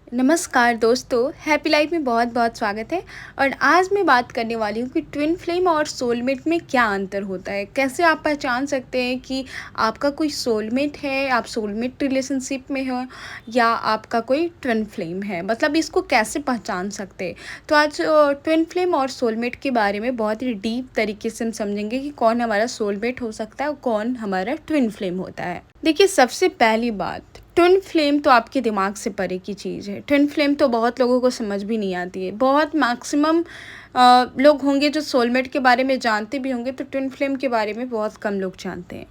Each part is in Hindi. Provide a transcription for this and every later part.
नमस्कार दोस्तों, हैप्पी लाइफ में बहुत बहुत स्वागत है। और आज मैं बात करने वाली हूँ कि ट्विन फ्लेम और सोलमेट में क्या अंतर होता है। कैसे आप पहचान सकते हैं कि आपका कोई सोलमेट है, आप सोलमेट रिलेशनशिप में हो या आपका कोई ट्विन फ्लेम है, मतलब इसको कैसे पहचान सकते हैं। तो आज ट्विन फ्लेम और सोलमेट के बारे में बहुत ही डीप तरीके से हम समझेंगे कि कौन हमारा सोलमेट हो सकता है और कौन हमारा ट्विन फ्लेम होता है। देखिए, सबसे पहली बात, ट्विन फ्लेम तो आपके दिमाग से परे की चीज़ है। ट्विन फ्लेम तो बहुत लोगों को समझ भी नहीं आती है। बहुत मैक्सिमम लोग होंगे जो सोलमेट के बारे में जानते भी होंगे, तो ट्विन फ्लेम के बारे में बहुत कम लोग जानते हैं।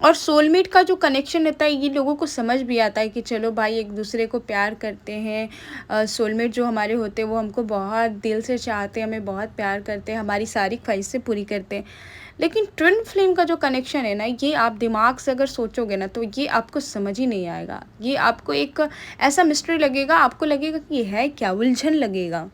और सोलमेट का जो कनेक्शन रहता है, ये लोगों को समझ भी आता है कि चलो भाई, एक दूसरे को प्यार करते हैं। सोलमेट जो हमारे होते हैं वो हमको बहुत दिल से चाहते हैं, हमें बहुत प्यार करते हैं, हमारी सारी ख्वाहिशें पूरी करते हैं। लेकिन ट्विन फ्लेम का जो कनेक्शन है ना, ये आप दिमाग से अगर सोचोगे ना, तो ये आपको समझ ही नहीं आएगा। ये आपको एक ऐसा मिस्ट्री लगेगा, आपको लगेगा कि ये है क्या, उलझन लगेगा।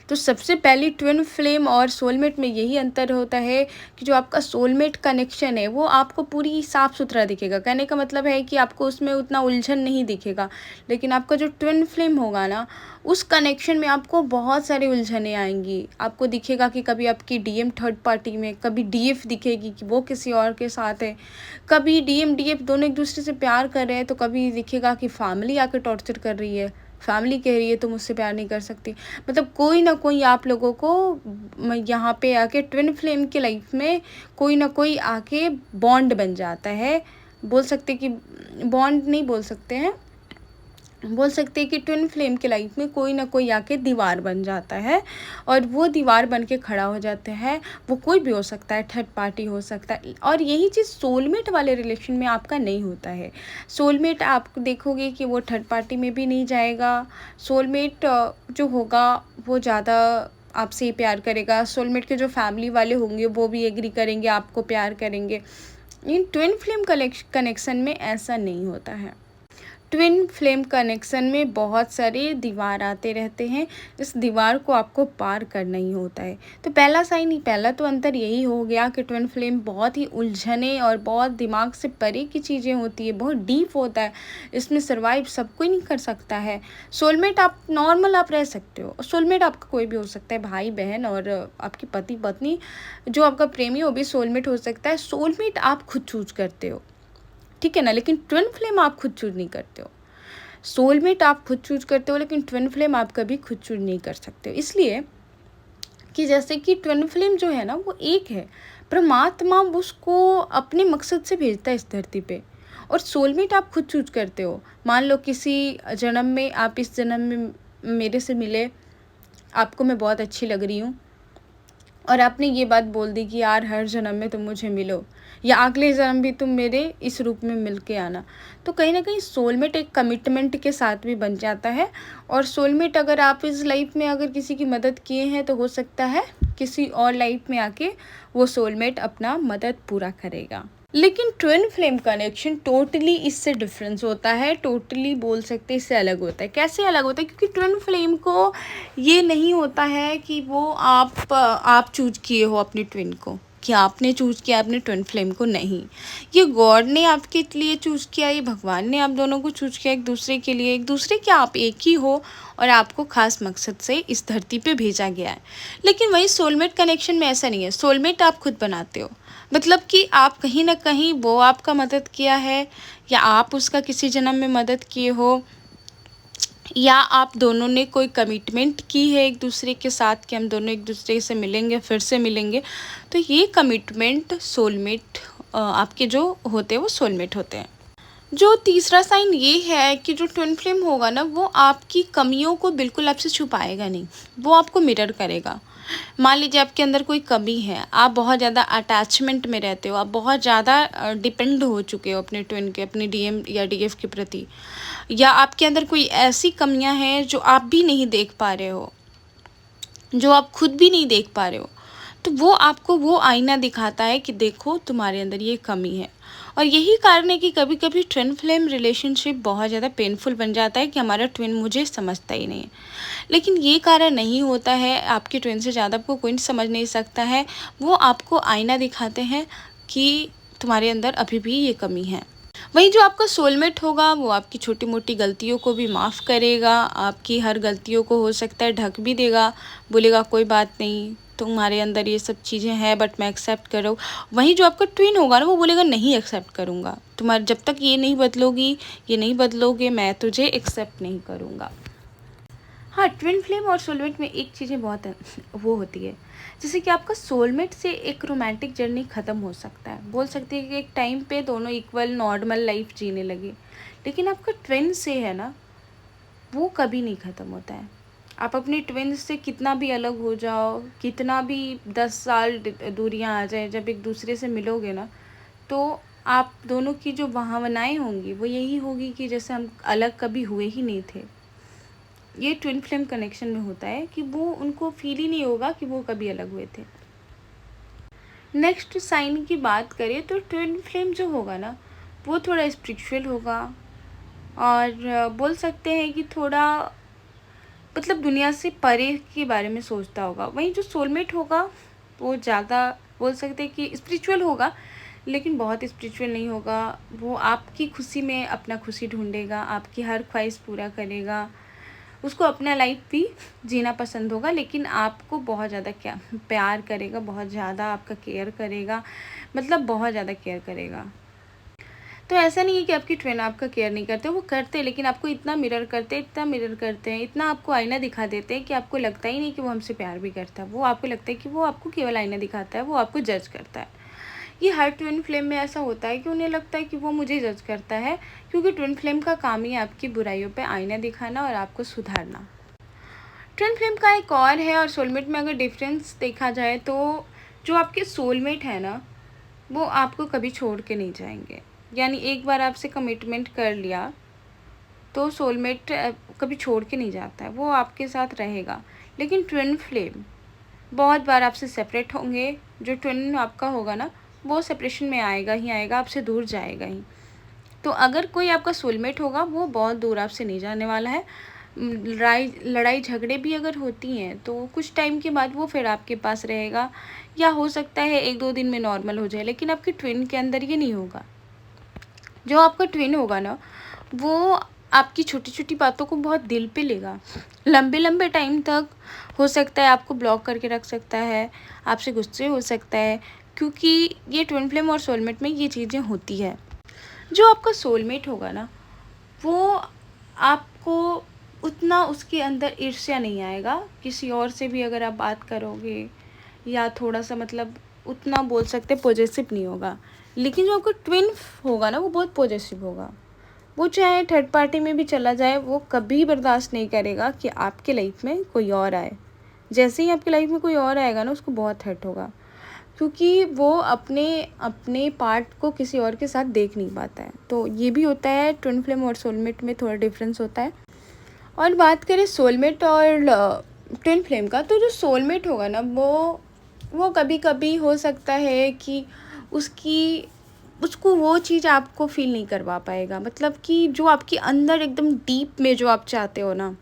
तो सबसे पहली ट्विन फ्लेम और सोलमेट में यही अंतर होता है कि जो आपका सोलमेट कनेक्शन है वो आपको पूरी साफ़ सुथरा दिखेगा। कहने का मतलब है कि आपको उसमें उतना उलझन नहीं दिखेगा। लेकिन आपका जो ट्विन फ्लेम होगा ना, उस कनेक्शन में आपको बहुत सारी उलझनें आएंगी। आपको दिखेगा कि कभी आपकी डीएम थर्ड पार्टी में, कभी डीएफ दिखेगी कि वो किसी और के साथ है, कभी डीएम डीएफ दोनों एक दूसरे से प्यार कर रहे हैं, तो कभी दिखेगा कि फैमिली आकर टॉर्चर कर रही है। फैमिली कह रही है तुम मुझसे प्यार नहीं कर सकती। मतलब कोई ना कोई आप लोगों को यहाँ पे आके ट्विन फ्लेम के लाइफ में कोई ना कोई आके बॉन्ड बन जाता है। बोल सकते कि बॉन्ड नहीं बोल सकते हैं, बोल सकते हैं कि ट्विन फ्लेम के लाइफ में कोई ना कोई आके दीवार बन जाता है और वो दीवार बन के खड़ा हो जाता है। वो कोई भी हो सकता है, थर्ड पार्टी हो सकता है। और यही चीज़ सोलमेट वाले रिलेशन में आपका नहीं होता है। सोलमेट आप देखोगे कि वो थर्ड पार्टी में भी नहीं जाएगा। सोलमेट जो होगा वो ज़्यादा आपसे प्यार करेगा। सोलमेट के जो फैमिली वाले होंगे वो भी एग्री करेंगे, आपको प्यार करेंगे। इन ट्विन फ्लेम कनेक्शन में ऐसा नहीं होता है। ट्विन फ्लेम कनेक्शन में बहुत सारे दीवार आते रहते हैं। इस दीवार को आपको पार करना ही होता है। तो पहला तो अंतर यही हो गया कि ट्विन फ्लेम बहुत ही उलझने और बहुत दिमाग से परे की चीज़ें होती है, बहुत डीप होता है। इसमें सर्वाइव सब कोई नहीं कर सकता है। सोलमेट आप नॉर्मल आप रह सकते हो। सोलमेट आपका कोई भी हो सकता है, भाई बहन और आपकी पति पत्नी, जो आपका प्रेमी वो भी सोलमेट हो सकता है। सोलमेट आप खुद चूज करते हो, ठीक है ना। लेकिन ट्विन फ्लेम आप खुद चूज नहीं करते हो। सोलमेट आप खुद चूज करते हो, लेकिन ट्विन फ्लेम आप कभी खुद चूज नहीं कर सकते हो। इसलिए कि जैसे कि ट्विन फ्लेम जो है ना, वो एक है, परमात्मा उसको अपने मकसद से भेजता है इस धरती पे। और सोलमेट आप खुद चूज करते हो। मान लो किसी जन्म में आप इस जन्म में मेरे से मिले, आपको मैं बहुत अच्छी लग रही हूँ और आपने ये बात बोल दी कि यार हर जन्म में तुम मुझे मिलो, या अगले जन्म भी तुम मेरे इस रूप में मिल के आना। तो कहीं ना कहीं सोलमेट एक कमिटमेंट के साथ भी बन जाता है। और सोलमेट अगर आप इस लाइफ में अगर किसी की मदद किए हैं, तो हो सकता है किसी और लाइफ में आके वो सोलमेट अपना मदद पूरा करेगा। लेकिन ट्विन फ्लेम कनेक्शन टोटली इससे डिफरेंस होता है, टोटली बोल सकते हैं इससे अलग होता है। कैसे अलग होता है? क्योंकि ट्विन फ्लेम को ये नहीं होता है कि वो आप चूज किए हो अपनी ट्विन को, कि आपने चूज किया अपने ट्विन फ्लेम को। नहीं, ये गॉड ने आपके लिए चूज किया, ये भगवान ने आप दोनों को चूज किया एक दूसरे के लिए। एक दूसरे के आप एक ही हो और आपको खास मकसद से इस धरती पे भेजा गया है। लेकिन वही सोलमेट कनेक्शन में ऐसा नहीं है। सोलमेट आप खुद बनाते हो, मतलब कि आप कहीं ना कहीं वो आपका मदद किया है, या आप उसका किसी जन्म में मदद किए हो, या आप दोनों ने कोई कमिटमेंट की है एक दूसरे के साथ कि हम दोनों एक दूसरे से मिलेंगे, फिर से मिलेंगे। तो ये कमिटमेंट सोलमेट आपके जो होते हैं वो सोलमेट होते हैं। जो तीसरा साइन ये है कि जो ट्विन फ्लेम होगा ना, वो आपकी कमियों को बिल्कुल आपसे छुपाएगा नहीं, वो आपको मिरर करेगा। मान लीजिए आपके अंदर कोई कमी है, आप बहुत ज़्यादा अटैचमेंट में रहते हो, आप बहुत ज़्यादा डिपेंड हो चुके हो अपने ट्विन के, अपने डीएम या डीएफ के प्रति, या आपके अंदर कोई ऐसी कमियां हैं जो आप भी नहीं देख पा रहे हो, जो आप खुद भी नहीं देख पा रहे हो। तो वो आपको वो आईना दिखाता है कि देखो तुम्हारे अंदर ये कमी है। और यही कारण है कि कभी कभी ट्विन फ्लेम रिलेशनशिप बहुत ज़्यादा पेनफुल बन जाता है कि हमारा ट्विन मुझे समझता ही नहीं है। लेकिन ये कारण नहीं होता है, आपके ट्विन से ज़्यादा आपको कोई समझ नहीं सकता है। वो आपको आईना दिखाते हैं कि तुम्हारे अंदर अभी भी ये कमी है। वहीं जो आपका सोलमेट होगा वो आपकी छोटी मोटी गलतियों को भी माफ़ करेगा, आपकी हर गलतियों को हो सकता है ढक भी देगा, बोलेगा कोई बात नहीं, तुम्हारे अंदर ये सब चीज़ें हैं बट मैं एक्सेप्ट करो। वहीं जो आपका ट्विन होगा ना वो बोलेगा नहीं एक्सेप्ट करूँगा, तुम्हारे जब तक ये नहीं बदलोगी, ये नहीं बदलोगे, मैं तुझे एक्सेप्ट नहीं करूँगा। हाँ, ट्विन फ्लेम और सोलमेट में एक चीज़ें बहुत वो होती है, जैसे कि आपका सोलमेट से एक रोमांटिक जर्नी ख़त्म हो सकता है, बोल सकते हैं कि एक टाइम पे दोनों इक्वल नॉर्मल लाइफ जीने लगे, लेकिन आपका ट्विन से है ना वो कभी नहीं ख़त्म होता है। आप अपने ट्विन से कितना भी अलग हो जाओ, कितना भी 10 साल दूरियां आ जाए, जब एक दूसरे से मिलोगे ना तो आप दोनों की जो भावनाएं होंगी वो यही होगी कि जैसे हम अलग कभी हुए ही नहीं थे। ये ट्विन फ्लेम कनेक्शन में होता है कि वो उनको फील ही नहीं होगा कि वो कभी अलग हुए थे। नेक्स्ट साइन की बात करें तो ट्विन फ्लेम जो होगा ना वो थोड़ा स्पिरिचुअल होगा, और बोल सकते हैं कि थोड़ा मतलब दुनिया से परे के बारे में सोचता होगा। वहीं जो सोलमेट होगा वो ज़्यादा बोल सकते हैं कि स्पिरिचुअल होगा, लेकिन बहुत स्पिरिचुअल नहीं होगा। वो आपकी खुशी में अपना खुशी ढूंढेगा, आपकी हर ख्वाहिश पूरा करेगा, उसको अपना लाइफ भी जीना पसंद होगा, लेकिन आपको बहुत ज़्यादा क्या प्यार करेगा, बहुत ज़्यादा आपका केयर करेगा, मतलब बहुत ज़्यादा केयर करेगा। तो ऐसा नहीं है कि आपकी ट्विन आपका केयर नहीं करते, वो करते हैं, लेकिन आपको इतना मिरर करते हैं, इतना मिरर करते हैं, इतना आपको आईना दिखा देते हैं कि आपको लगता ही नहीं कि वो हमसे प्यार भी करता है। वो आपको लगता है कि वो आपको केवल आईना दिखाता है, वो आपको जज करता है। ये हर ट्विन फ्लेम में ऐसा होता है कि उन्हें लगता है कि वो मुझे जज करता है, क्योंकि ट्विन फ्लेम का काम ही आपकी बुराइयों पर आईना दिखाना और आपको सुधारना। ट्विन फ्लेम का एक और है, और सोलमेट में अगर डिफरेंस देखा जाए तो जो आपके सोलमेट है ना वो आपको कभी छोड़ के नहीं जाएंगे। यानी एक बार आपसे कमिटमेंट कर लिया तो सोलमेट कभी छोड़ के नहीं जाता है, वो आपके साथ रहेगा। लेकिन ट्विन फ्लेम बहुत बार आपसे सेपरेट होंगे। जो ट्विन आपका होगा ना वो सेपरेशन में आएगा ही आएगा, आपसे दूर जाएगा ही। तो अगर कोई आपका सोलमेट होगा वो बहुत दूर आपसे नहीं जाने वाला है। लड़ाई लड़ाई झगड़े भी अगर होती हैं तो कुछ टाइम के बाद वो फिर आपके पास रहेगा, या हो सकता है 1-2 दिन में नॉर्मल हो जाए, लेकिन आपके ट्विन के अंदर ये नहीं होगा। जो आपका ट्विन होगा ना वो आपकी छोटी छोटी बातों को बहुत दिल पे लेगा, लंबे लंबे टाइम तक हो सकता है आपको ब्लॉक करके रख सकता है, आपसे गुस्से हो सकता है, क्योंकि ये ट्विन फ्लेम और सोलमेट में ये चीज़ें होती है। जो आपका सोलमेट होगा ना वो आपको उतना उसके अंदर ईर्ष्या नहीं आएगा, किसी और से भी अगर आप बात करोगे या थोड़ा सा मतलब उतना बोल सकते पॉजिटिव नहीं होगा। लेकिन जो आपका ट्विन होगा ना वो बहुत पॉजिटिव होगा, वो चाहे थर्ड पार्टी में भी चला जाए वो कभी बर्दाश्त नहीं करेगा कि आपके लाइफ में कोई और आए। जैसे ही आपकी लाइफ में कोई और आएगा ना उसको बहुत हर्ट होगा, क्योंकि वो अपने अपने पार्ट को किसी और के साथ देख नहीं पाता है। तो ये भी होता है, ट्विन फ्लेम और सोलमेट में थोड़ा डिफरेंस होता है। और बात करें सोलमेट और ट्विन फ्लेम का, तो जो सोलमेट होगा ना वो कभी कभी हो सकता है कि उसकी उसको वो चीज़ आपको फील नहीं करवा पाएगा, मतलब कि जो आपके अंदर एकदम डीप में जो आप चाहते हो ना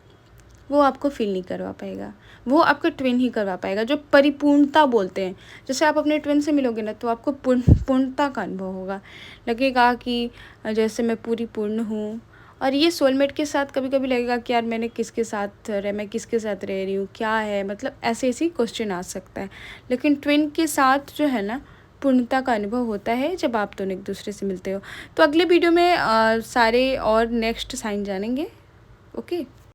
वो आपको फील नहीं करवा पाएगा, वो आपका ट्विन ही करवा पाएगा। जो परिपूर्णता बोलते हैं, जैसे आप अपने ट्विन से मिलोगे ना तो आपको पूर्णता का अनुभव होगा, लगेगा कि जैसे मैं पूरी पूर्ण हूँ। और ये सोलमेट के साथ कभी कभी लगेगा कि यार मैं किसके साथ रह रही हूँ, क्या है, मतलब ऐसे ऐसे क्वेश्चन आ सकता है। लेकिन ट्विन के साथ जो है ना पूर्णता का अनुभव होता है जब आप दोनों एक दूसरे से मिलते हो। तो अगले वीडियो में सारे और नेक्स्ट साइन जानेंगे। ओके।